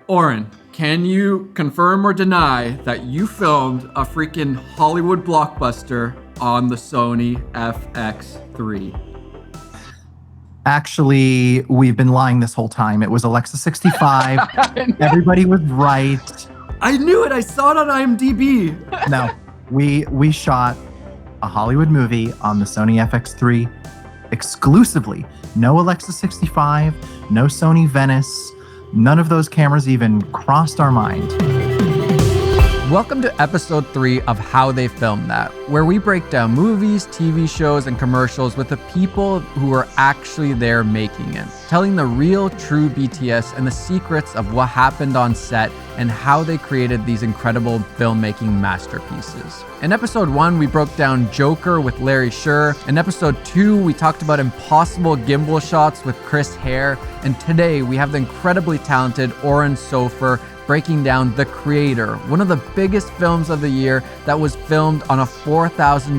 Oren, can you confirm or deny that you filmed a freaking Hollywood blockbuster on the Sony FX3? Actually, we've been lying this whole time. It was Alexa 65. Everybody was right. I knew it. I saw it on IMDb. No, we shot a Hollywood movie on the Sony FX3 exclusively. No Alexa 65, no Sony Venice. None of those cameras even crossed our mind. Welcome to episode 3 of How They Filmed That, where we break down movies, TV shows, and commercials with the people who are actually there making it, telling the real, true BTS and the secrets of what happened on set and how they created these incredible filmmaking masterpieces. In episode 1, we broke down Joker with Larry Sher. In episode 2, we talked about impossible gimbal shots with Chris Hare. And today, we have the incredibly talented Oren Soffer breaking down The Creator, one of the biggest films of the year that was filmed on a $4,000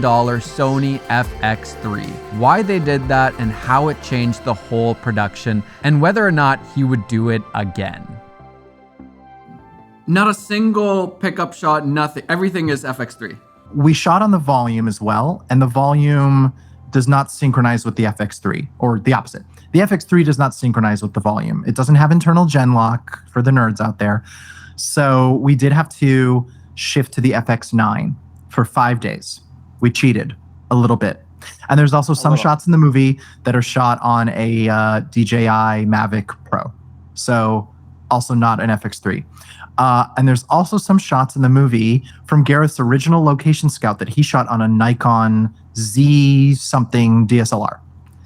Sony FX3. Why they did that and how it changed the whole production, and whether or not he would do it again. Not a single pickup shot, nothing. Everything is FX3. We shot on the volume as well, and the volume does not synchronize with the FX3, or the opposite. The FX3 does not synchronize with the volume. It doesn't have internal gen lock for the nerds out there. So we did have to shift to the FX9 for 5 days. We cheated a little bit. And there's also some shots in the movie that are shot on a DJI Mavic Pro. So also not an FX3. And there's also some shots in the movie from Gareth's original location scout that he shot on a Nikon Z something DSLR.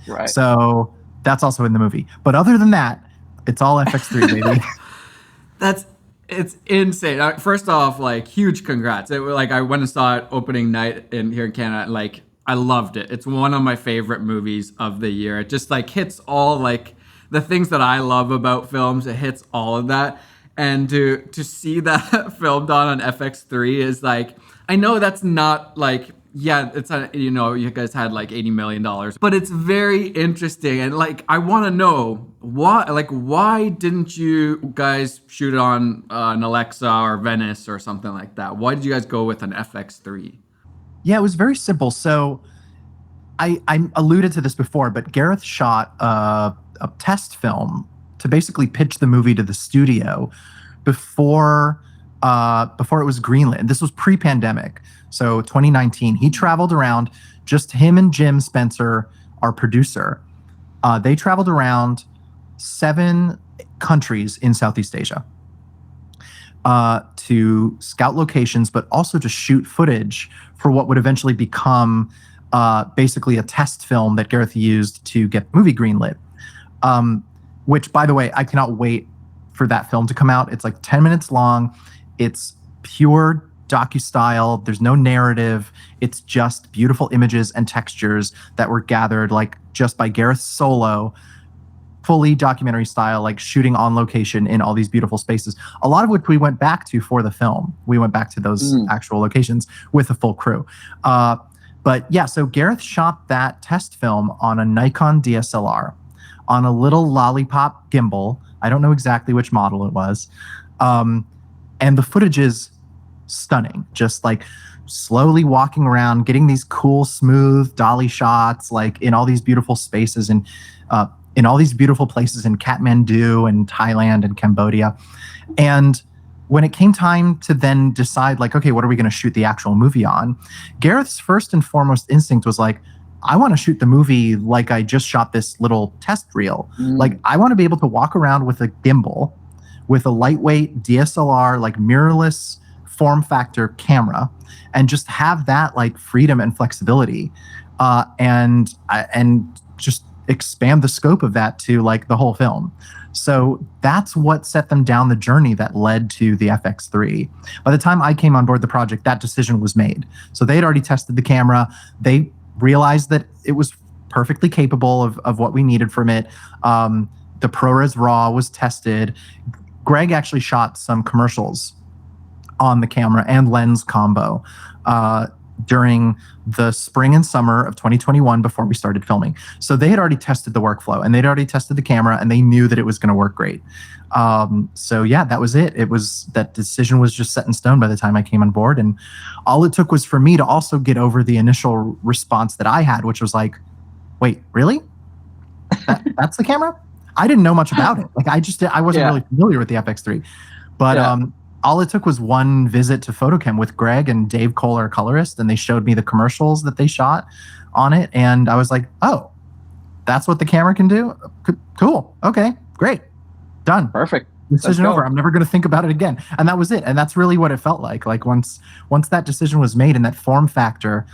Right. So that's also in the movie. But other than that, it's all FX3, baby. It's insane. First off, like, huge congrats. I went and saw it opening night here in Canada. Like, I loved it. It's one of my favorite movies of the year. It just like hits all like the things that I love about films. It hits all of that. And to see that filmed on FX3 is like, I know that's not like, yeah, it's you guys had like $80 million, but it's very interesting. And like, I want to know why didn't you guys shoot it on an Alexa or Venice or something like that? Why did you guys go with an FX3? Yeah, it was very simple. So I alluded to this before, but Gareth shot a test film to basically pitch the movie to the studio before it was greenlit. This was pre-pandemic, so 2019. He traveled around, just him and Jim Spencer, our producer. They traveled around 7 countries in Southeast Asia to scout locations, but also to shoot footage for what would eventually become basically a test film that Gareth used to get the movie greenlit. Which, by the way, I cannot wait for that film to come out. It's like 10 minutes long. It's pure docu-style. There's no narrative. It's just beautiful images and textures that were gathered like just by Gareth solo, fully documentary style, like shooting on location in all these beautiful spaces. A lot of which we went back to for the film. We went back to those actual locations with a full crew. But yeah, so Gareth shot that test film on a Nikon DSLR on a little lollipop gimbal. I don't know exactly which model it was. And the footage is stunning. Just like slowly walking around, getting these cool, smooth dolly shots, like in all these beautiful spaces and in all these beautiful places in Kathmandu and Thailand and Cambodia. And when it came time to then decide, like, okay, what are we going to shoot the actual movie on? Gareth's first and foremost instinct was like, I want to shoot the movie like I just shot this little test reel. Like, I want to be able to walk around with a gimbal, with a lightweight DSLR, like mirrorless form factor camera, and just have that like freedom and flexibility, and just expand the scope of that to like the whole film. So that's what set them down the journey that led to the FX3. By the time I came on board the project, that decision was made. So they had already tested the camera. They realized that it was perfectly capable of what we needed from it. The ProRes RAW was tested. Greg actually shot some commercials on the camera and lens combo. during the spring and summer of 2021 before we started filming. So they had already tested the workflow and they'd already tested the camera and they knew that it was going to work great. So yeah, that was it. That decision was just set in stone by the time I came on board. And all it took was for me to also get over the initial response that I had, which was like, wait, really? That's the camera? I didn't know much about it. Like I wasn't really familiar with the FX3, but all it took was one visit to Photochem with Greg and Dave Cole, our colorist, and they showed me the commercials that they shot on it. And I was like, oh, that's what the camera can do? Cool. Okay, great. Done. Perfect. Decision over. I'm never going to think about it again. And that was it. And that's really what it felt like. Like once that decision was made and that form factor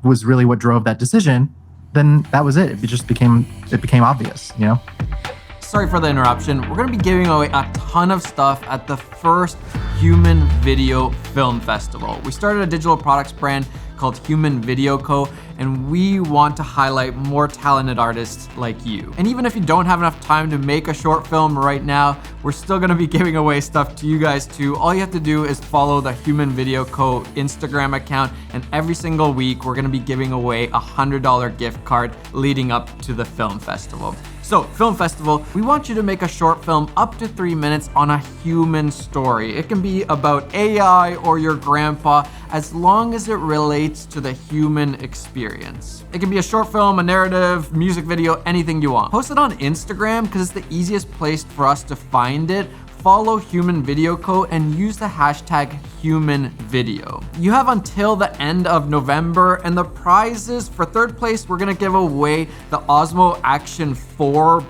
was really what drove that decision, then that was it. It became obvious, you know? Sorry for the interruption. We're going to be giving away a ton of stuff at the first Human Video Film Festival. We started a digital products brand called Human Video Co., and we want to highlight more talented artists like you. And even if you don't have enough time to make a short film right now, we're still going to be giving away stuff to you guys too. All you have to do is follow the Human Video Co. Instagram account, and every single week we're going to be giving away a $100 gift card leading up to the film festival. So, Film Festival, we want you to make a short film up to 3 minutes on a human story. It can be about AI or your grandpa, as long as it relates to the human experience. It can be a short film, a narrative, music video, anything you want. Post it on Instagram because it's the easiest place for us to find it. Follow Human Video Co. and use the hashtag *HumanVideo. You have until the end of November, and the prizes for third place, we're gonna give away the Osmo Action 4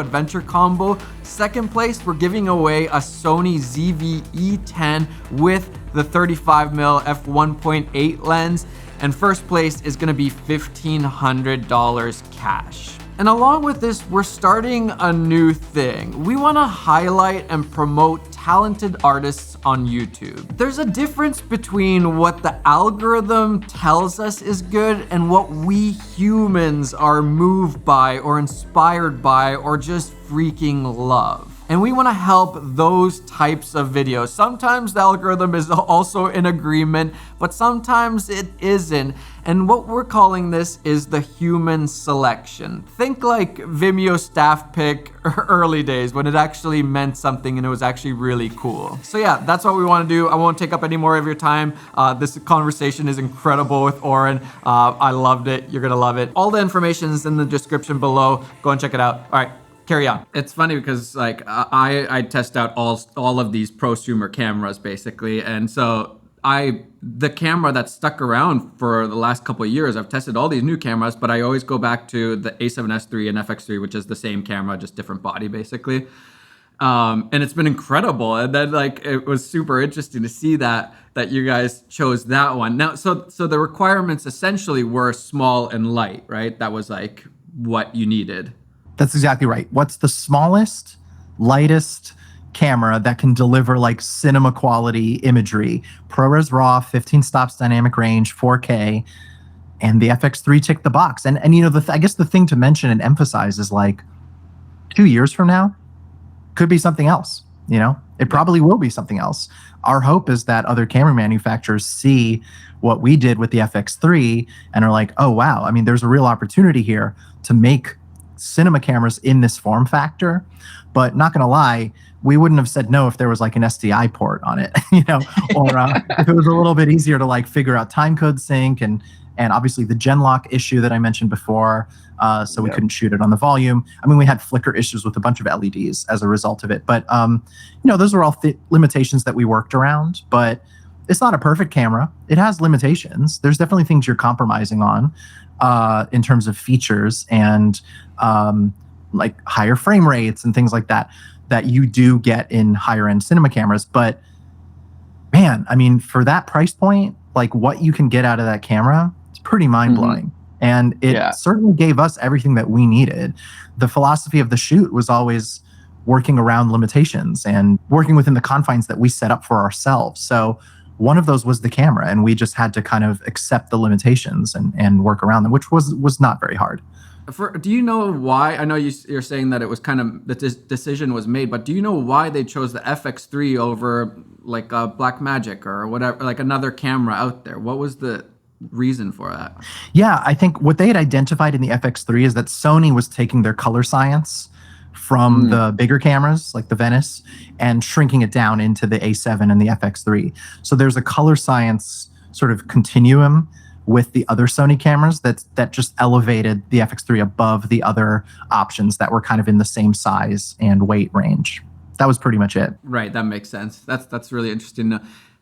adventure combo. Second place, we're giving away a Sony ZV-E10 with the 35mm f1.8 lens. And first place is gonna be $1,500 cash. And along with this, we're starting a new thing. We want to highlight and promote talented artists on YouTube. There's a difference between what the algorithm tells us is good and what we humans are moved by or inspired by or just freaking love. And we want to help those types of videos. Sometimes the algorithm is also in agreement, but sometimes it isn't. And what we're calling this is the human selection. Think like Vimeo staff pick early days when it actually meant something and it was actually really cool. So yeah, that's what we want to do. I won't take up any more of your time. This conversation is incredible with Oren. I loved it. You're gonna love it. All the information is in the description below. Go and check it out. All right. Carry on. It's funny because like I test out all of these prosumer cameras basically, and so the camera that's stuck around for the last couple of years, I've tested all these new cameras, but I always go back to the A7S III and FX3, which is the same camera, just different body basically. And it's been incredible, and then like it was super interesting to see that you guys chose that one. Now, so the requirements essentially were small and light, right? That was like what you needed. That's exactly right. What's the smallest, lightest camera that can deliver like cinema quality imagery? ProRes RAW, 15 stops dynamic range, 4K, and the FX3 ticked the box. And you know, I guess the thing to mention and emphasize is like 2 years from now, could be something else. You know, it probably will be something else. Our hope is that other camera manufacturers see what we did with the FX3 and are like, oh, wow, I mean, there's a real opportunity here to make cinema cameras in this form factor. But not gonna lie, we wouldn't have said no if there was like an SDI port on it, you know, or if it was a little bit easier to like figure out timecode sync and obviously the Genlock issue that I mentioned before, so we couldn't shoot it on the volume. I mean, we had flicker issues with a bunch of LEDs as a result of it, but you know, those were all limitations that we worked around. But it's not a perfect camera. It has limitations. There's definitely things you're compromising on in terms of features and like higher frame rates and things like that you do get in higher end cinema cameras. But man, I mean, for that price point, like what you can get out of that camera, it's pretty mind blowing. And it certainly gave us everything that we needed. The philosophy of the shoot was always working around limitations and working within the confines that we set up for ourselves. So one of those was the camera, and we just had to kind of accept the limitations and work around them, which was not very hard. Do you know why? I know you're saying that it was kind of the decision was made, but do you know why they chose the FX3 over like Blackmagic or whatever, like another camera out there? What was the reason for that? Yeah, I think what they had identified in the FX3 is that Sony was taking their color science from the bigger cameras, like the Venice, and shrinking it down into the A7 and the FX3. So there's a color science sort of continuum with the other Sony cameras that just elevated the FX3 above the other options that were kind of in the same size and weight range. That was pretty much it. Right, that makes sense. That's really interesting.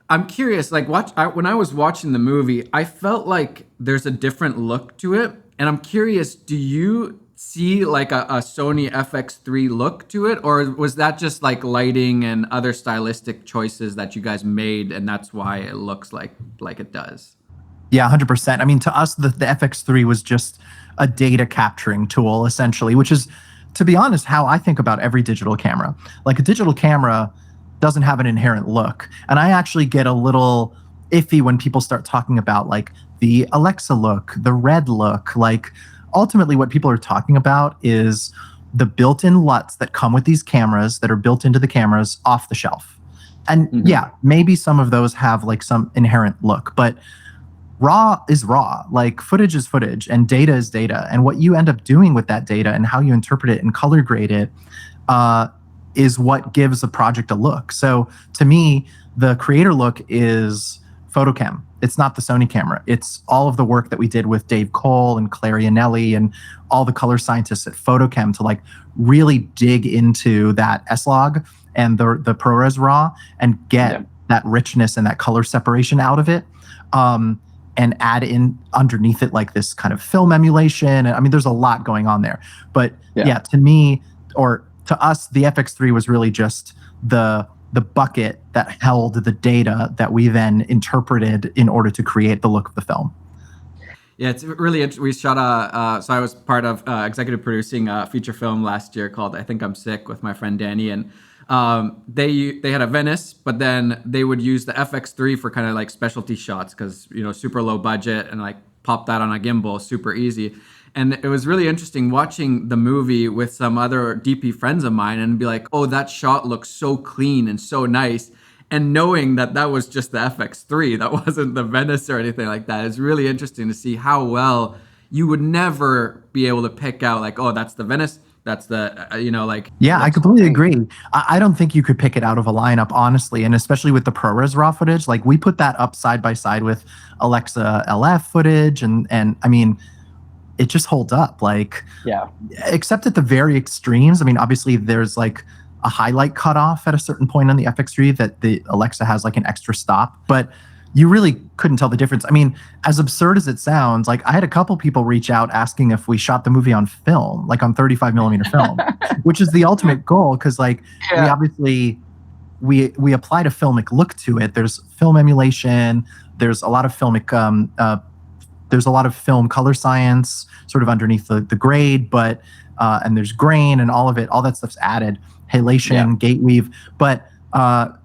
I'm curious, like when I was watching the movie, I felt like there's a different look to it, and I'm curious, do you see like a Sony FX3 look to it, or was that just like lighting and other stylistic choices that you guys made, and that's why it looks like it does? Yeah, 100%. I mean, to us, the FX3 was just a data capturing tool, essentially, which is, to be honest, how I think about every digital camera. Like a digital camera doesn't have an inherent look. And I actually get a little iffy when people start talking about like the Alexa look, the red look. Like ultimately what people are talking about is the built-in LUTs that come with these cameras that are built into the cameras off the shelf. And yeah, maybe some of those have like some inherent look, but raw is raw. Like footage is footage and data is data. And what you end up doing with that data and how you interpret it and color grade it is what gives a project a look. So to me, the creator look is photochem. It's not the Sony camera. It's all of the work that we did with Dave Cole and Clarianelli and all the color scientists at Photochem to like really dig into that S-Log and the ProRes RAW and get that richness and that color separation out of it. And add in underneath it like this kind of film emulation. I mean, there's a lot going on there. But yeah, to me, or to us, the FX3 was really just the bucket that held the data that we then interpreted in order to create the look of the film. Yeah, it's really interesting. We shot so I was part of executive producing a feature film last year called I Think I'm Sick with my friend Danny, and they had a Venice, but then they would use the FX3 for kind of like specialty shots because, you know, super low budget and like pop that on a gimbal, super easy. And it was really interesting watching the movie with some other DP friends of mine and be like, oh, that shot looks so clean and so nice. And knowing that that was just the FX3, that wasn't the Venice or anything like that. It's really interesting to see how well you would never be able to pick out like, oh, that's the Venice. That's the, like... Yeah, I completely agree. I don't think you could pick it out of a lineup, honestly. And especially with the ProRes RAW footage, like we put that up side by side with Alexa LF footage. And I mean, it just holds up. Like, except at the very extremes. I mean, obviously there's like a highlight cutoff at a certain point on the FX3 that the Alexa has like an extra stop. But you really couldn't tell the difference. I mean, as absurd as it sounds, like I had a couple people reach out asking if we shot the movie on film, like on 35 millimeter film, which is the ultimate goal. Cause like we obviously, we applied a filmic look to it. There's film emulation. There's a lot of filmic, there's a lot of film color science sort of underneath the grade, but, and there's grain and all of it, all that stuff's added, halation, gate weave. But,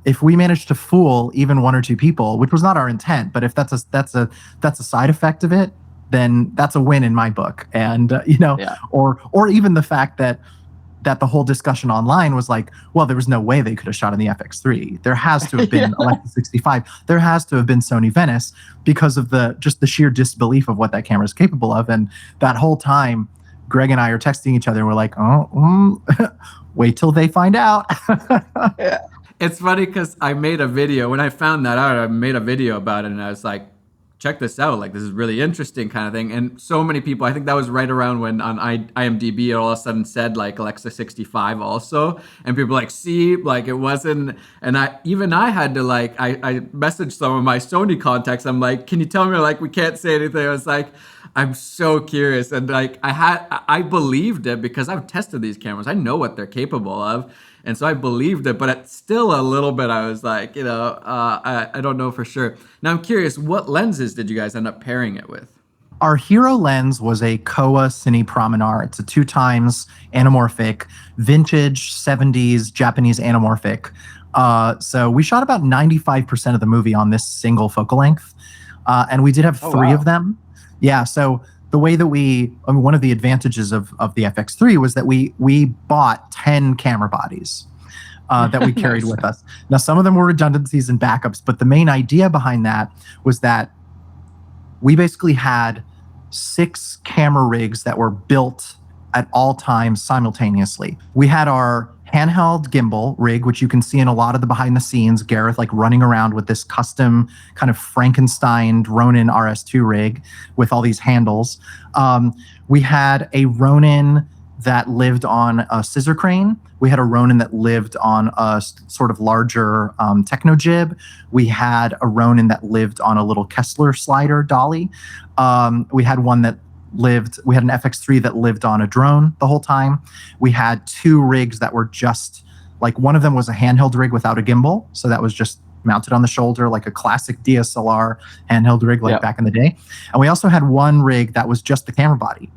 if we manage to fool even one or two people, which was not our intent, but if that's a side effect of it, then that's a win in my book. And or even the fact that the whole discussion online was like, well, there was no way they could have shot in the FX3. There has to have been Alexa 65. There has to have been Sony Venice because of the sheer disbelief of what that camera is capable of. And that whole time, Greg and I are texting each other. And we're like, wait till they find out. It's funny because I made a video. When I found that out, I made a video about it, and I was like, check this out. Like, this is really interesting kind of thing. And so many people, I think that was right around when on IMDb, it all of a sudden said, like, Alexa 65 also. And people were like, see, like, it wasn't. And I had to, like, I messaged some of my Sony contacts. I'm like, can you tell me, like, we can't say anything? I was like, I'm so curious. And, like, I believed it because I've tested these cameras. I know what they're capable of. And so I believed it, but it's still a little bit, I was like, I don't know for sure. Now I'm curious, what lenses did you guys end up pairing it with? Our hero lens was a Kowa Cine Promenade. It's a 2x anamorphic, vintage 70s Japanese anamorphic. So we shot about 95% of the movie on this single focal length. And we did have three of them. Yeah, so the way that one of the advantages of the FX3 was that we bought 10 camera bodies. that we carried Nice. with us. Now, some of them were redundancies and backups, but the main idea behind that was that we basically had 6 camera rigs that were built at all times simultaneously. We had our handheld gimbal rig, which you can see in a lot of the behind the scenes, Gareth like running around with this custom kind of Frankenstein Ronin RS2 rig with all these handles. We had a Ronin that lived on a scissor crane. We had a Ronin that lived on a sort of larger techno jib. We had a Ronin that lived on a little Kessler slider dolly. We had an FX3 that lived on a drone the whole time. We had 2 rigs that were just like, one of them was a handheld rig without a gimbal. So that was just mounted on the shoulder, like a classic DSLR handheld rig, like back in the day. And we also had one rig that was just the camera body.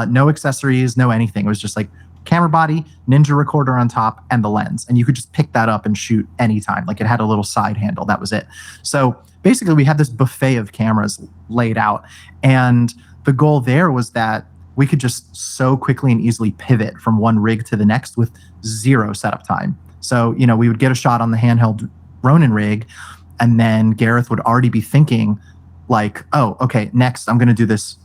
No accessories, no anything. It was just like camera body, Ninja recorder on top, and the lens. And you could just pick that up and shoot anytime. Like, it had a little side handle. That was it. So basically, we had this buffet of cameras laid out. And the goal there was that we could just so quickly and easily pivot from one rig to the next with 0 setup time. So, we would get a shot on the handheld Ronin rig, and then Gareth would already be thinking like, oh, okay, next I'm going to do this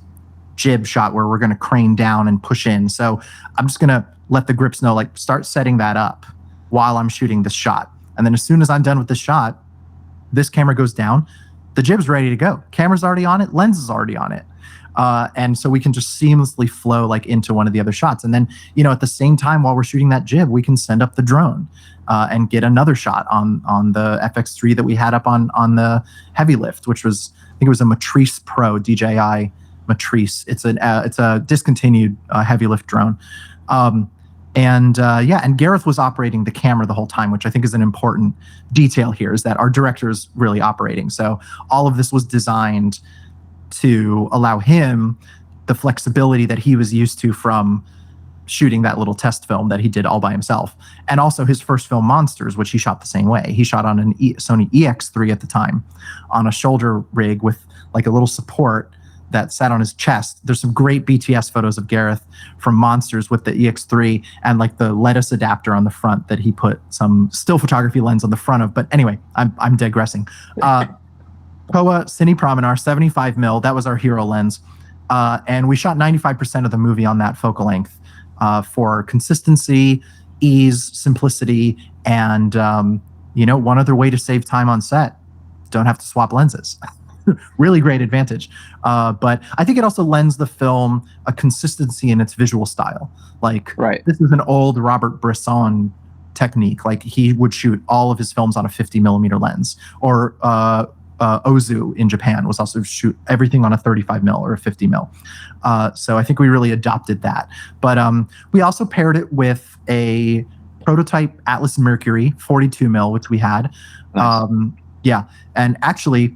jib shot where we're going to crane down and push in. So I'm just going to let the grips know, like, start setting that up while I'm shooting this shot. And then as soon as I'm done with this shot, this camera goes down, the jib's ready to go. Camera's already on it, lens is already on it. And so we can just seamlessly flow like into one of the other shots. And then, at the same time, while we're shooting that jib, we can send up the drone and get another shot on the FX3 that we had up on the heavy lift, which was, I think it was a Matrice Pro, DJI Matrice. It's a discontinued heavy lift drone. And Gareth was operating the camera the whole time, which I think is an important detail here, is that our director is really operating. So all of this was designed to allow him the flexibility that he was used to from shooting that little test film that he did all by himself. And also his first film, Monsters, which he shot the same way. He shot on an Sony EX3 at the time on a shoulder rig with like a little support that sat on his chest. There's some great BTS photos of Gareth from Monsters with the EX3 and like the lettuce adapter on the front that he put some still photography lens on the front of. But anyway, I'm digressing. Kowa Cine Prominar 75mm, that was our hero lens. And we shot 95% of the movie on that focal length for consistency, ease, simplicity, and one other way to save time on set, don't have to swap lenses. Really great advantage. But I think it also lends the film a consistency in its visual style. Like, This is an old Robert Bresson technique. Like, he would shoot all of his films on a 50mm lens. Or Ozu in Japan was also shoot everything on a 35mm or a 50mm. So I think we really adopted that. But we also paired it with a prototype Atlas Mercury 42mm, which we had. Nice. And actually,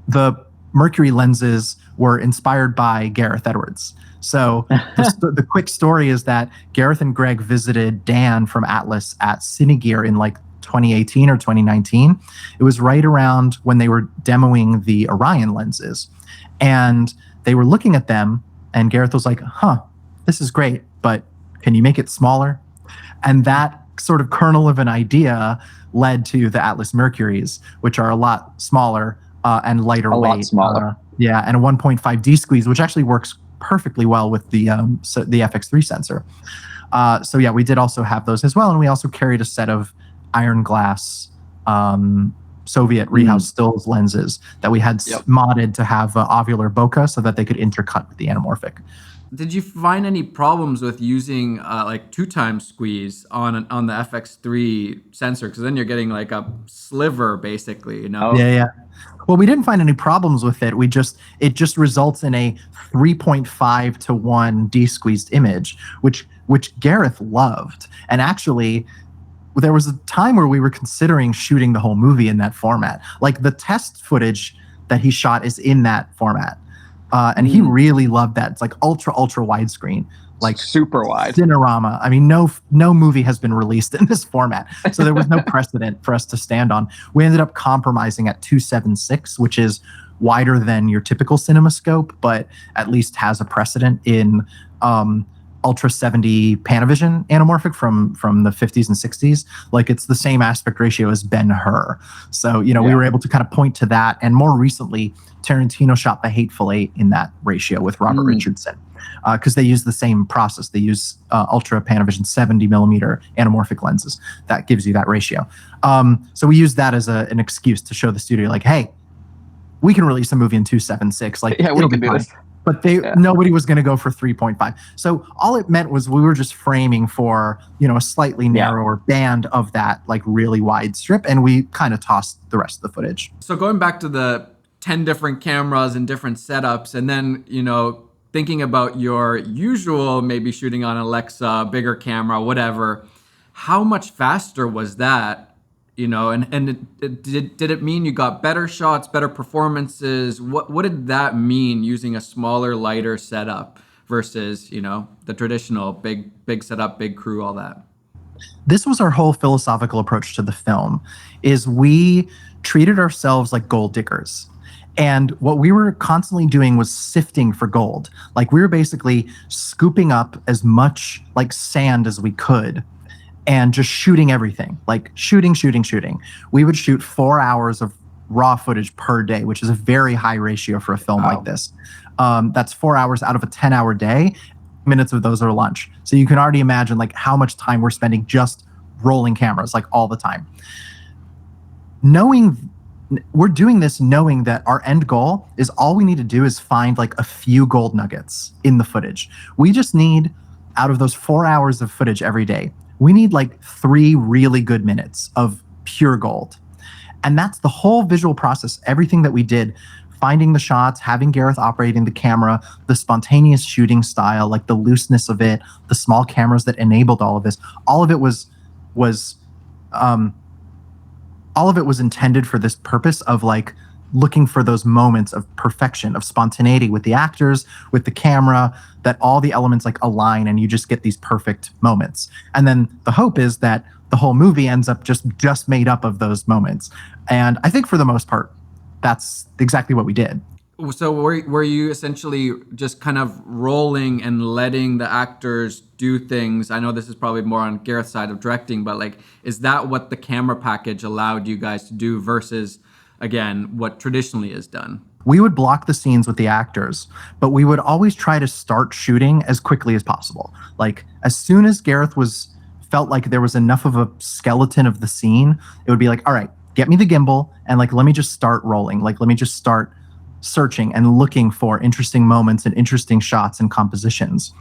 the Mercury lenses were inspired by Gareth Edwards. So the quick story is that Gareth and Greg visited Dan from Atlas at Cinegear in like 2018 or 2019. It was right around when they were demoing the Orion lenses. And they were looking at them, and Gareth was like, this is great, but can you make it smaller? And that sort of kernel of an idea led to the Atlas Mercuries, which are a lot smaller and lighter weight. A lot smaller. And a 1.5D squeeze, which actually works perfectly well with the FX3 sensor. We did also have those as well. And we also carried a set of iron glass Soviet rehouse stills lenses that we had modded to have ovular bokeh so that they could intercut with the anamorphic. Did you find any problems with using like 2x squeeze on the FX3 sensor? Because then you're getting like a sliver, basically, Yeah. Well, we didn't find any problems with it. It just results in a 3.5 to 1 de-squeezed image, which Gareth loved. And actually, there was a time where we were considering shooting the whole movie in that format. Like, the test footage that he shot is in that format. And he really loved that. It's like ultra widescreen, like super wide Cinerama. I mean, no movie has been released in this format, so there was no precedent for us to stand on. We ended up compromising at 2.76, which is wider than your typical CinemaScope, but at least has a precedent in Ultra 70 Panavision anamorphic from the 50s and 60s. Like it's the same aspect ratio as Ben-Hur. So, we were able to kind of point to that. And more recently, Tarantino shot The Hateful Eight in that ratio with Robert Richardson, because they use the same process. They use Ultra Panavision 70 millimeter anamorphic lenses. That gives you that ratio. So we use that as an excuse to show the studio, like, hey, we can release a movie in 2.76. Like, we can do this. But nobody was going to go for 3.5. So all it meant was we were just framing for, a slightly narrower band of that, like, really wide strip, and we kind of tossed the rest of the footage. So going back to the 10 different cameras and different setups, and then, thinking about your usual, maybe shooting on Alexa, bigger camera, whatever, how much faster was that? Did it mean you got better shots, better performances? What did that mean using a smaller, lighter setup versus, the traditional big setup, big crew, all that? This was our whole philosophical approach to the film, is we treated ourselves like gold diggers. And what we were constantly doing was sifting for gold. Like, we were basically scooping up as much like sand as we could and just shooting everything, like shooting. We would shoot 4 hours of raw footage per day, which is a very high ratio for a film like this. That's 4 hours out of a 10-hour day. Minutes of those are lunch. So you can already imagine like how much time we're spending just rolling cameras, like all the time. We're doing this knowing that our end goal is all we need to do is find like a few gold nuggets in the footage. We just need, out of those 4 hours of footage every day, we need like 3 really good minutes of pure gold. And that's the whole visual process. Everything that we did, finding the shots, having Gareth operating the camera, the spontaneous shooting style, like the looseness of it, the small cameras that enabled all of this, all of it was intended for this purpose of like looking for those moments of perfection, of spontaneity with the actors, with the camera, that all the elements like align and you just get these perfect moments. And then the hope is that the whole movie ends up just made up of those moments. And I think for the most part, that's exactly what we did. So were you essentially just kind of rolling and letting the actors do things? I know this is probably more on Gareth's side of directing, but like, is that what the camera package allowed you guys to do versus, again, what traditionally is done? We would block the scenes with the actors, but we would always try to start shooting as quickly as possible. Like, as soon as Gareth felt like there was enough of a skeleton of the scene, it would be like, all right, get me the gimbal and like, let me just start rolling. Like, let me just start searching and looking for interesting moments and interesting shots and compositions.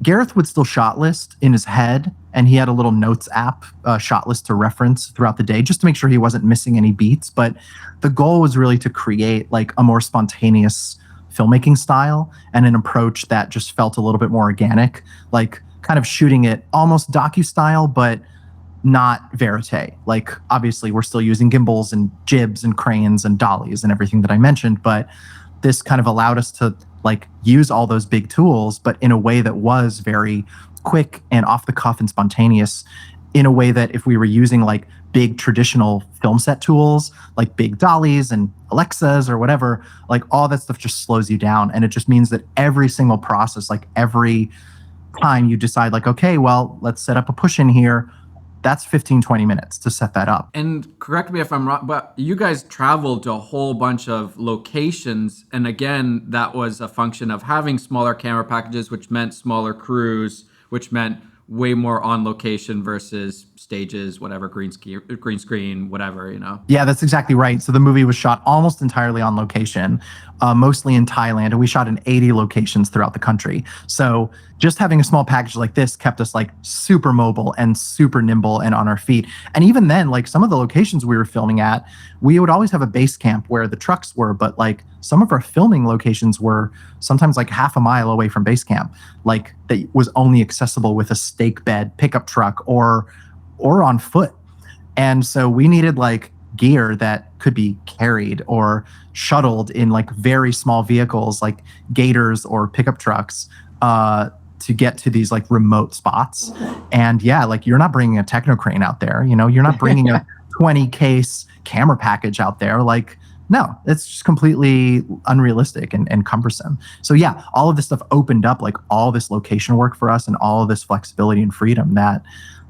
Gareth would still shot list in his head, and he had a little notes app, shot list to reference throughout the day, just to make sure he wasn't missing any beats. But the goal was really to create like a more spontaneous filmmaking style and an approach that just felt a little bit more organic, like kind of shooting it almost docu-style, but not verite. Like, obviously we're still using gimbals and jibs and cranes and dollies and everything that I mentioned, but this kind of allowed us to like use all those big tools, but in a way that was very quick and off the cuff and spontaneous, in a way that if we were using like big traditional film set tools, like big dollies and Alexas or whatever, like all that stuff just slows you down. And it just means that every single process, like every time you decide like, okay, well, let's set up a push in here, that's 15, 20 minutes to set that up. And correct me if I'm wrong, but you guys traveled to a whole bunch of locations. And again, that was a function of having smaller camera packages, which meant smaller crews, which meant way more on location versus stages, whatever, green screen, whatever, Yeah, that's exactly right. So the movie was shot almost entirely on location, mostly in Thailand, and we shot in 80 locations throughout the country. So just having a small package like this kept us like super mobile and super nimble and on our feet. And even then, like some of the locations we were filming at, we would always have a base camp where the trucks were, but like some of our filming locations were sometimes like half a mile away from base camp, like that was only accessible with a stake bed pickup truck or on foot. And so we needed like gear that could be carried or shuttled in like very small vehicles like gators or pickup trucks to get to these like remote spots. And yeah, like you're not bringing a techno crane out there, you're not bringing a 20 case camera package out there. Like No, it's just completely unrealistic and cumbersome. So yeah, all of this stuff opened up like all this location work for us and all of this flexibility and freedom that,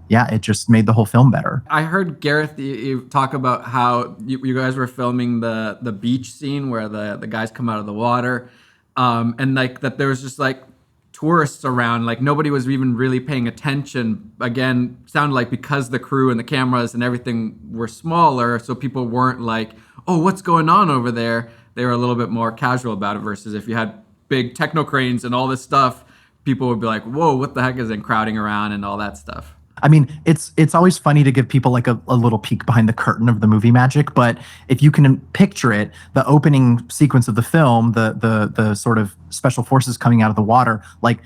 yeah, it just made the whole film better. I heard Gareth you talk about how you guys were filming the beach scene where the guys come out of the water, and like that there was just like tourists around, like nobody was even really paying attention. Again, sounded like because the crew and the cameras and everything were smaller, so people weren't like, oh, what's going on over there? They were a little bit more casual about it versus if you had big techno cranes and all this stuff, people would be like, whoa, what the heck is it, crowding around and all that stuff. I mean, it's always funny to give people like a little peek behind the curtain of the movie magic, but if you can picture it, the opening sequence of the film, the sort of special forces coming out of the water, like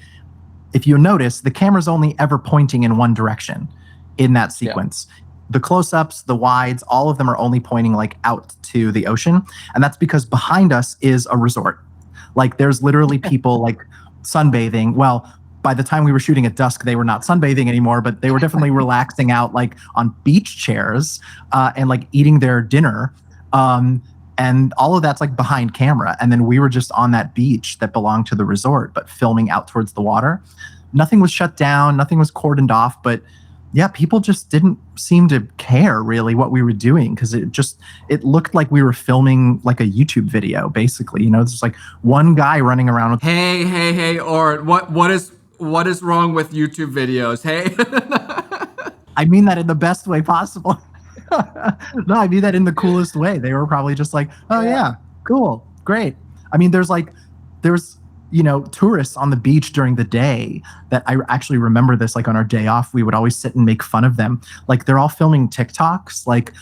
if you notice, the camera's only ever pointing in one direction in that sequence. Yeah. The close-ups, the wides, all of them are only pointing like out to the ocean, and that's because behind us is a resort. Like there's literally people like sunbathing. Well, by the time we were shooting at dusk, they were not sunbathing anymore, but they were definitely relaxing out like on beach chairs and like eating their dinner. And all of that's like behind camera. And then we were just on that beach that belonged to the resort, but filming out towards the water. Nothing was shut down. Nothing was cordoned off. But yeah, people just didn't seem to care really what we were doing because it looked like we were filming like a YouTube video, basically. You know, it's just like one guy running around with, hey, Oren, what is wrong with YouTube videos? Hey. I mean that in the best way possible. No, I mean that in the coolest way. They were probably just like, oh yeah, cool, great. I mean, there's tourists on the beach during the day that I actually remember this, like on our day off, we would always sit and make fun of them. Like they're all filming TikToks. Like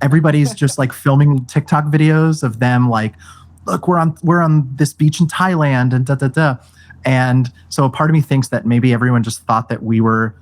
everybody's just like filming TikTok videos of them. Like, look, we're on this beach in Thailand and da, da, da. And so a part of me thinks that maybe everyone just thought that we were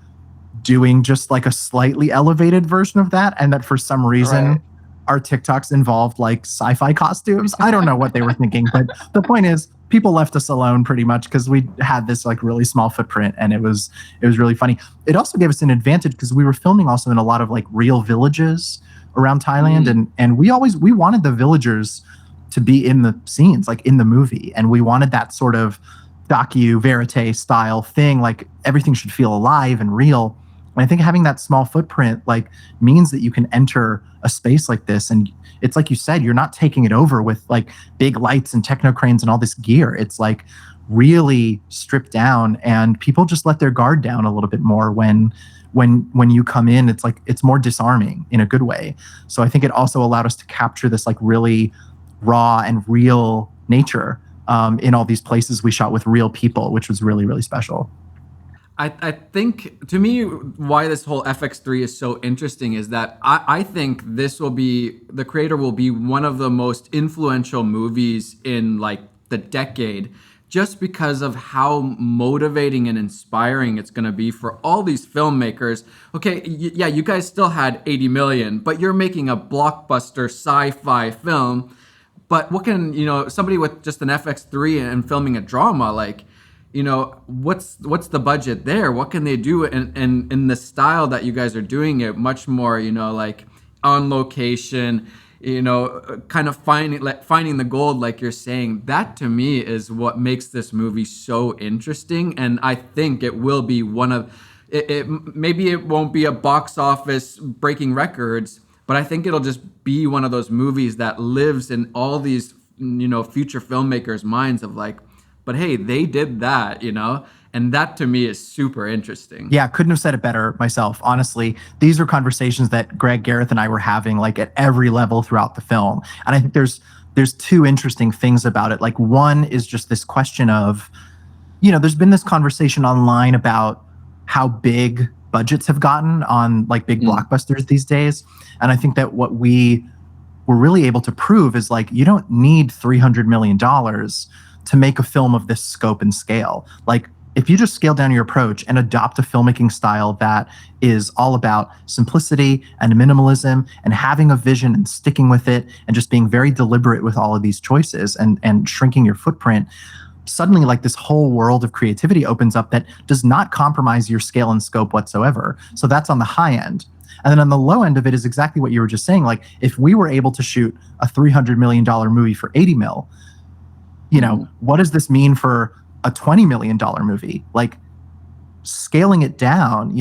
doing just like a slightly elevated version of that. And that for some reason, our TikToks involved like sci-fi costumes. I don't know what they were thinking, but the point is people left us alone pretty much because we had this like really small footprint and it was really funny. It also gave us an advantage because we were filming also in a lot of like real villages around Thailand. And we wanted the villagers to be in the scenes, like in the movie. And we wanted that sort of docu-verite style thing, like everything should feel alive and real. And I think having that small footprint like means that you can enter a space like this, and it's like you said, you're not taking it over with like big lights and techno cranes and all this gear. It's like really stripped down, and people just let their guard down a little bit more when you come in. It's like it's more disarming in a good way. So I think it also allowed us to capture this like really raw and real nature in all these places we shot with real people, which was really, really special. I think, to me, why this whole FX3 is so interesting is that I think the creator will be one of the most influential movies in like the decade, just because of how motivating and inspiring it's going to be for all these filmmakers. Okay, yeah, you guys still had 80 million, but you're making a blockbuster sci-fi film. But what can, somebody with just an FX3 and filming a drama, like, what's the budget there? What can they do? And in the style that you guys are doing it, much more, like on location, kind of finding the gold, like you're saying. That to me is what makes this movie so interesting. And I think it will be one of it. Maybe it won't be a box office breaking records, but I think it'll just be one of those movies that lives in all these, future filmmakers' minds of like, but hey, they did that, and that to me is super interesting. Yeah, couldn't have said it better myself. Honestly, these are conversations that Greg, Gareth, and I were having like at every level throughout the film. And I think there's two interesting things about it. Like one is just this question of, there's been this conversation online about how big budgets have gotten on like big blockbusters these days. And I think that what we were really able to prove is like, you don't need $300 million to make a film of this scope and scale. Like if you just scale down your approach and adopt a filmmaking style that is all about simplicity and minimalism and having a vision and sticking with it and just being very deliberate with all of these choices and shrinking your footprint, suddenly like this whole world of creativity opens up that does not compromise your scale and scope whatsoever. So that's on the high end. And then on the low end of it is exactly what you were just saying. Like, if we were able to shoot a $300 million movie for 80 mil, what does this mean for a $20 million movie? Like, scaling it down,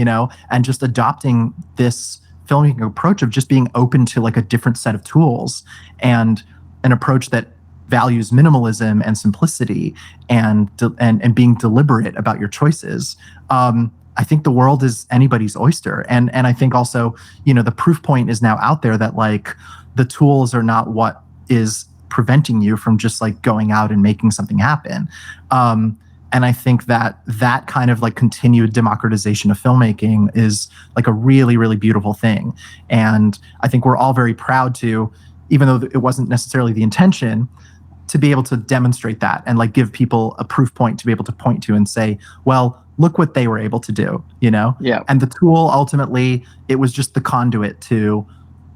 and just adopting this filmmaking approach of just being open to like a different set of tools and an approach that values minimalism and simplicity and being deliberate about your choices. I think the world is anybody's oyster. And I think also, the proof point is now out there that like the tools are not what is preventing you from just like going out and making something happen. And I think that kind of like continued democratization of filmmaking is like a really, really beautiful thing. And I think we're all very proud to, even though it wasn't necessarily the intention, to be able to demonstrate that and like give people a proof point to be able to point to and say, well, look what they were able to do, Yeah. And the tool, ultimately, it was just the conduit to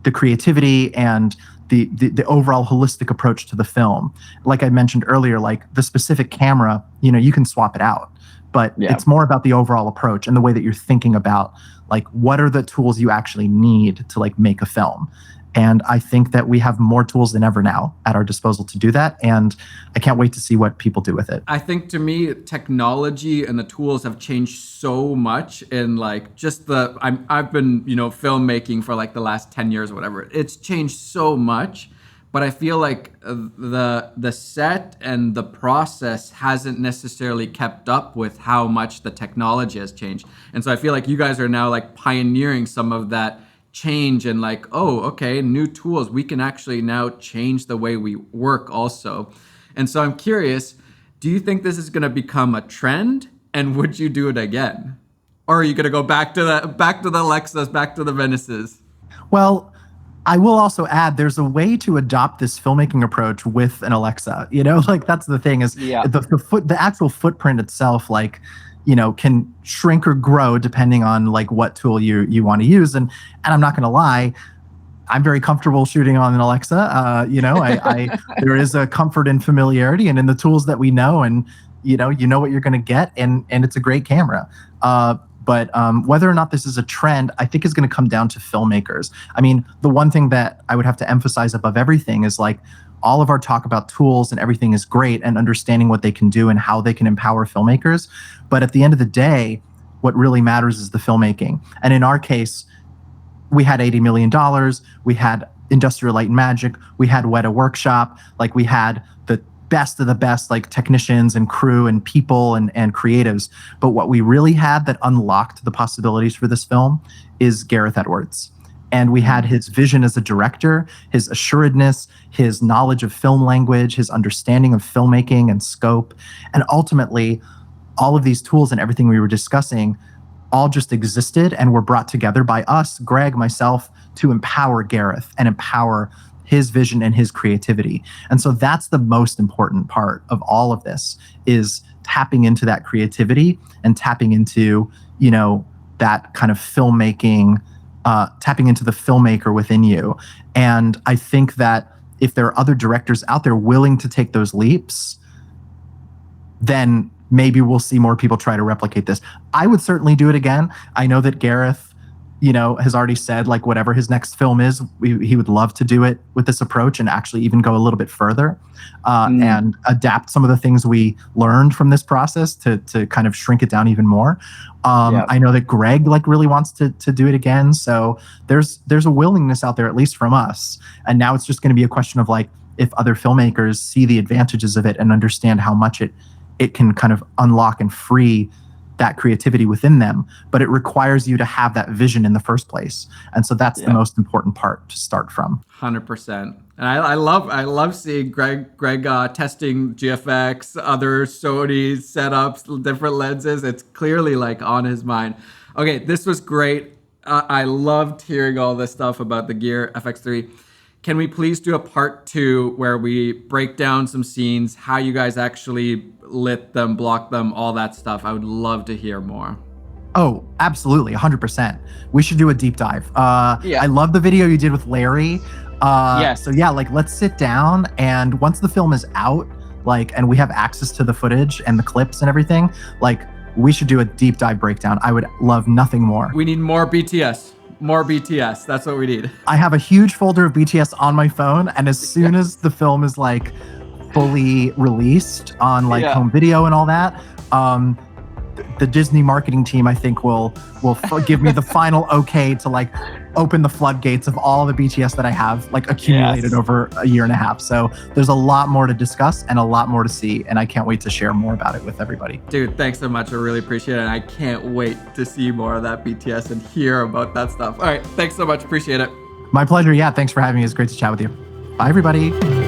the creativity and the overall holistic approach to the film. Like I mentioned earlier, like the specific camera, you can swap it out, but it's more about the overall approach and the way that you're thinking about like what are the tools you actually need to like make a film. And I think that we have more tools than ever now at our disposal to do that. And I can't wait to see what people do with it. I think to me, technology and the tools have changed so much in like just I've been, filmmaking for like the last 10 years or whatever. It's changed so much, but I feel like the set and the process hasn't necessarily kept up with how much the technology has changed. And so I feel like you guys are now like pioneering some of that change and like, oh, okay, new tools. We can actually now change the way we work also. And so I'm curious, do you think this is going to become a trend? And would you do it again? Or are you going to go back to the Alexas, back to the Venices? Well, I will also add there's a way to adopt this filmmaking approach with an Alexa. Like that's the thing is the actual footprint itself, like, can shrink or grow depending on like what tool you want to use. And I'm not going to lie, I'm very comfortable shooting on an Alexa. I there is a comfort and familiarity and in the tools that we know, and you know what you're going to get, and it's a great camera. But whether or not this is a trend, I think is going to come down to filmmakers. I mean, the one thing that I would have to emphasize above everything is like all of our talk about tools and everything is great and understanding what they can do and how they can empower filmmakers. But at the end of the day, what really matters is the filmmaking. And in our case, we had $80 million. We had Industrial Light and Magic. We had Weta Workshop. Like we had the best of the best, like technicians and crew and people and creatives. But what we really had that unlocked the possibilities for this film is Gareth Edwards. And we had his vision as a director, his assuredness, his knowledge of film language, his understanding of filmmaking and scope. And ultimately, all of these tools and everything we were discussing all just existed and were brought together by us, Greg, myself, to empower Gareth and empower his vision and his creativity. And so that's the most important part of all of this, is tapping into that creativity and tapping into, that kind of filmmaking, tapping into the filmmaker within you. And I think that if there are other directors out there willing to take those leaps, then maybe we'll see more people try to replicate this. I would certainly do it again. I know that Gareth, has already said like whatever his next film is, he would love to do it with this approach and actually even go a little bit further and adapt some of the things we learned from this process to kind of shrink it down even more. I know that Greg like really wants to do it again. So there's a willingness out there, at least from us. And now it's just going to be a question of like, if other filmmakers see the advantages of it and understand how much it can kind of unlock and free that creativity within them, but it requires you to have that vision in the first place. And so that's the most important part to start from. 100%. And I love seeing Greg testing GFX, other Sony setups, different lenses. It's clearly like on his mind. Okay, this was great. I loved hearing all this stuff about the Gear FX3. Can we please do a part 2 where we break down some scenes, how you guys actually lit them, blocked them, all that stuff? I would love to hear more. Oh, absolutely. 100%. We should do a deep dive. I love the video you did with Larry. Yes. So yeah, like let's sit down, and once the film is out, like, and we have access to the footage and the clips and everything, like we should do a deep dive breakdown. I would love nothing more. We need more BTS. More BTS. That's what we need. I have a huge folder of BTS on my phone, and as soon as the film is like fully released on like home video and all that, the Disney marketing team, I think, will give me the final okay to like open the floodgates of all the BTS that I have like accumulated over a year and a half. So there's a lot more to discuss and a lot more to see, and I can't wait to share more about it with everybody. Dude, thanks so much. I really appreciate it. And I can't wait to see more of that BTS and hear about that stuff. All right, thanks so much. Appreciate it. My pleasure. Yeah, thanks for having me. It's great to chat with you. Bye, everybody.